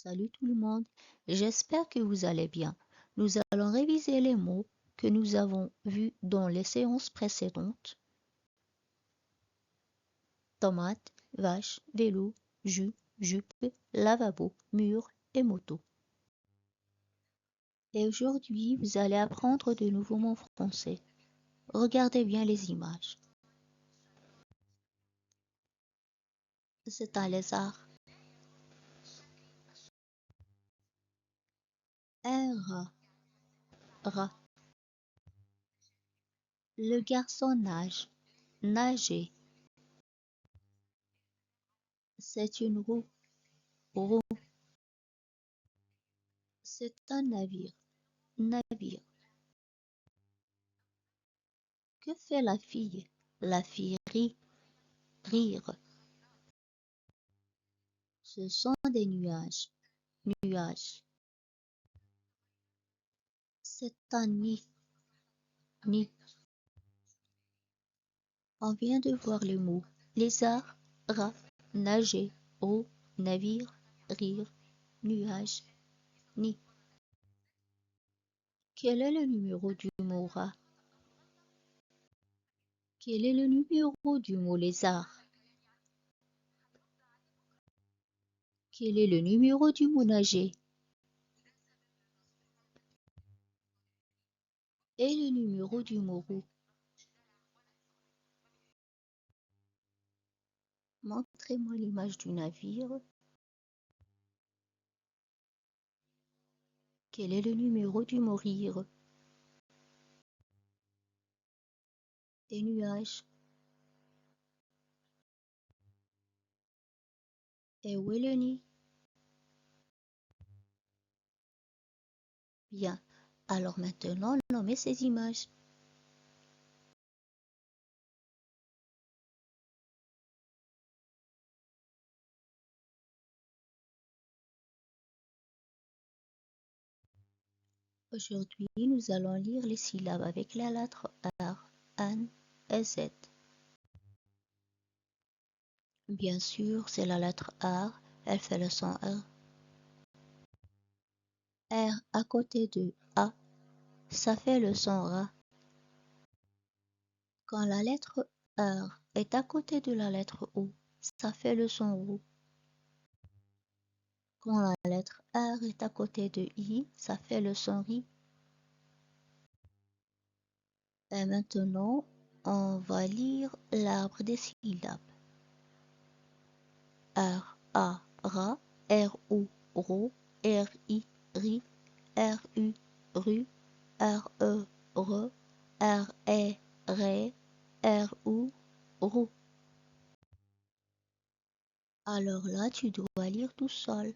Salut tout le monde, j'espère que vous allez bien. Nous allons réviser les mots que nous avons vus dans les séances précédentes. Tomate, vache, vélo, jus, jupe, lavabo, mur et moto. Et aujourd'hui, vous allez apprendre de nouveaux mots français. Regardez bien les images. C'est un lézard. Un rat. Rat. Le garçon nage. Nager. C'est une roue. Roue. C'est un navire. Navire. Que fait la fille? La fille rit. Rire. Ce sont des nuages. Nuages. C'est un nid. Nid. On vient de voir le mot lézard, rat, nager, roue, navire, rire, nuage, nid. Quel est le numéro du mot rat? Quel est le numéro du mot lézard? Quel est le numéro du mot nager? Et le numéro du mot roue? Montrez-moi l'image du navire. Quel est le numéro du mot rire? Et nuages? Et où est le nid? Bien. Alors maintenant, nommez ces images. Aujourd'hui, nous allons lire les syllabes avec la lettre R, N et Z. Bien sûr, c'est la lettre R, elle fait le son R. R à côté de A, ça fait le son RA. Quand la lettre R est à côté de la lettre O, ça fait le son ROU. Quand la lettre R est à côté de I, ça fait le son RI. Et maintenant, on va lire l'arbre des syllabes. R, A, ra, R, O, ro, R, I, ri, R, U, ru, R, E, re, R, E, ré, R, U, rou. Alors là, tu dois lire tout seul.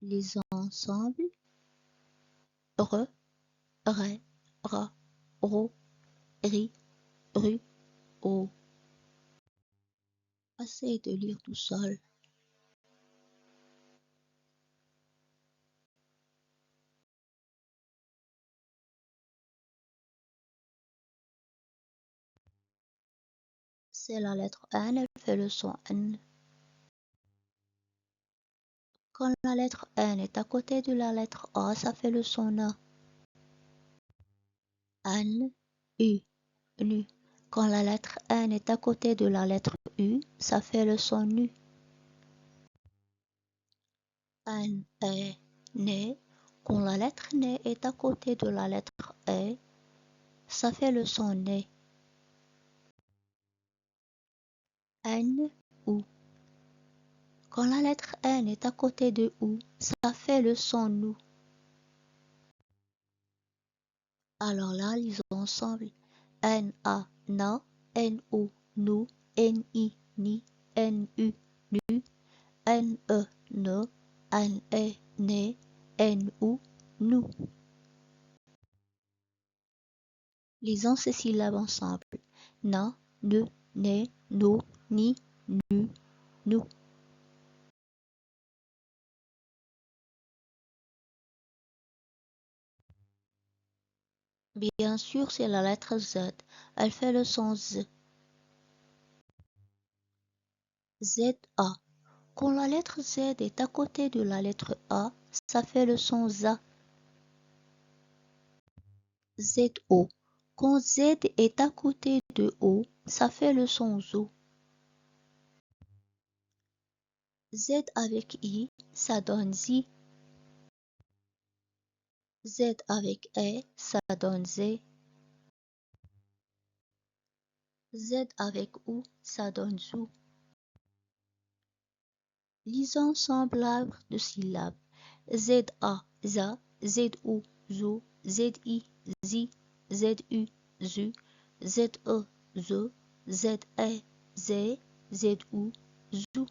Les ensembles re, ré, ra, ro, ri, ru, o. Essaye de lire tout seul. C'est la lettre N, elle fait le son N. Quand la lettre N est à côté de la lettre A, ça fait le son A. N, U, nu. Quand la lettre N est à côté de la lettre U, ça fait le son nu. N, E, né. Quand la lettre N est à côté de la lettre E, ça fait le son né. N, U. Quand la lettre N est à côté de U, ça fait le son nous. Alors là, lisons ensemble. N, A, na. N, U, nous. N, I, ni. N, U, nu. N, E, ne. N, E, né. N, U, nous. Lisons ces syllabes ensemble. Na, ne, né, no, ni, nu, nous. Bien sûr, c'est la lettre Z. Elle fait le son Z. Z-A. Quand la lettre Z est à côté de la lettre A, ça fait le son ZA. Z-O. Quand Z est à côté de O, ça fait le son ZO. Z avec I, ça donne ZI. Z avec E, ça donne Z. Z avec OU, ça donne ZOU. Lisons ensemble l'arbre de syllabes. Z-A, ZA, Z-O, ZO, Z-I, ZI, Z-U, ZU, Z-E, ZE, Z-E, Z, Z-U, ZOU.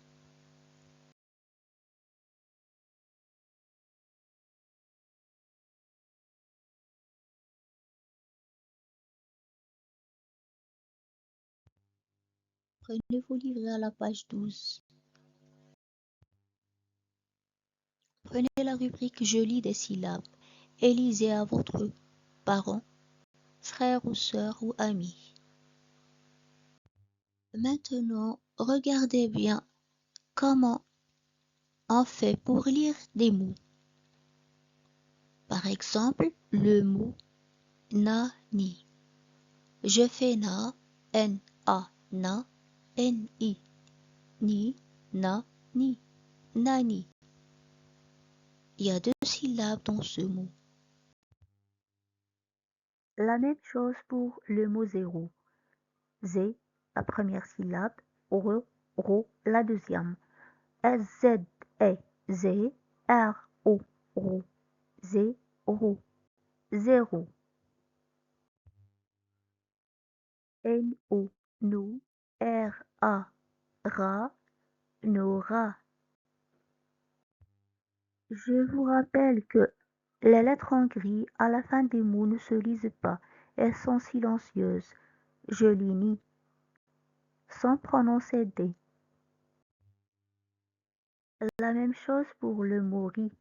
Prenez vos livrets à la page 12. Prenez la rubrique Je lis des syllabes et lisez à votre parent, frère ou sœur ou ami. Maintenant, regardez bien comment on fait pour lire des mots. Par exemple, le mot nani. Je fais na, N-A, na, N-I, ni, na, ni, nani. Il y a deux syllabes dans ce mot. La même chose pour le mot zéro. Z, la première syllabe, ro, la deuxième. Z, E, Z, R, O, ro, Z, ro, zéro. N, O, nous, R, A, ra, Nora. Je vous rappelle que les lettres en gris à la fin des mots ne se lisent pas, elles sont silencieuses. Je lis ni, sans prononcer D. La même chose pour le mot riz.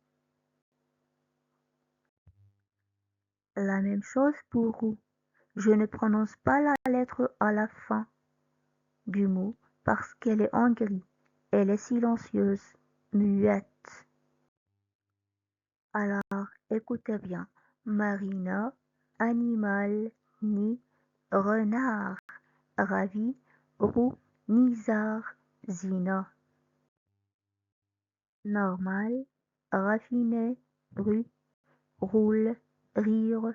La même chose pour roux. Je ne prononce pas la lettre à la fin du mot parce qu'elle est en gris. Elle est silencieuse, muette. Alors, écoutez bien. Marina, animal, ni, renard, ravi, roux, nizar, zina. Normal, raffiné, rue, roule, rire,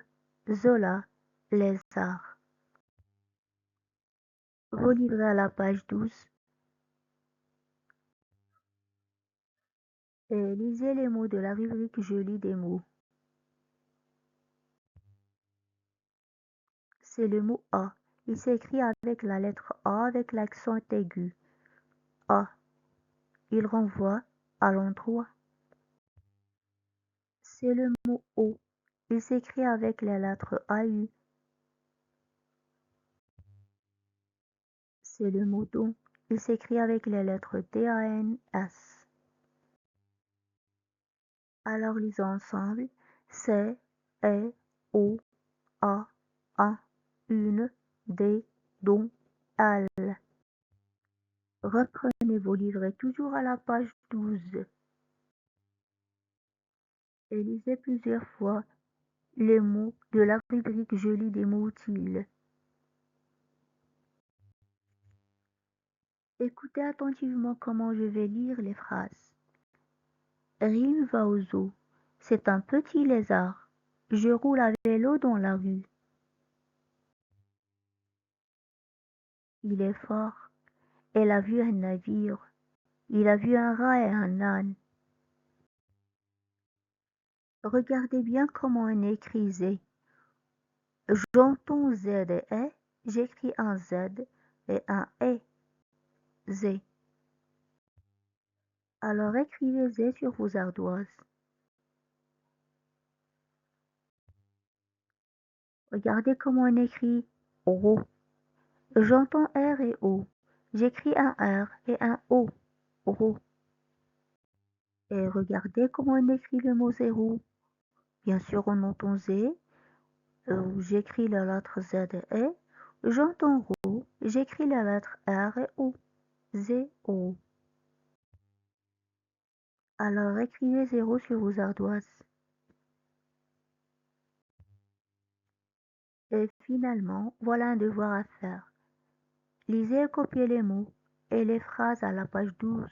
Zola, lézard. Vos livrets à la page 12. Et lisez les mots de la rubrique Je lis des mots. C'est le mot A. Il s'écrit avec la lettre A avec l'accent aigu. A. Il renvoie à l'endroit. C'est le mot O. Il s'écrit avec les lettres AU. C'est le mot don. Il s'écrit avec les lettres DANS. Alors lisons ensemble. C, E, O, A, A, une, D, don, al. Reprenez vos livrets toujours à la page 12 et lisez plusieurs fois les mots de la rubrique Je lis des mots utiles. Écoutez attentivement comment je vais lire les phrases. Rime va au zoo. C'est un petit lézard. Je roule à vélo dans la rue. Il est fort. Elle a vu un navire. Il a vu un rat et un âne. Regardez bien comment on écrit Z. J'entends Z et E. J'écris un Z et un E. Z. Alors écrivez Z sur vos ardoises. Regardez comment on écrit O. J'entends R et O. J'écris un R et un O. O. Et regardez comment on écrit le mot zéro. Bien sûr, on entend Z. J'écris la lettre Z et E. J'entends roux. J'écris la lettre R et O. Zéro. Alors écrivez 0 sur vos ardoises. Et finalement, voilà un devoir à faire. Lisez et copiez les mots et les phrases à la page 12.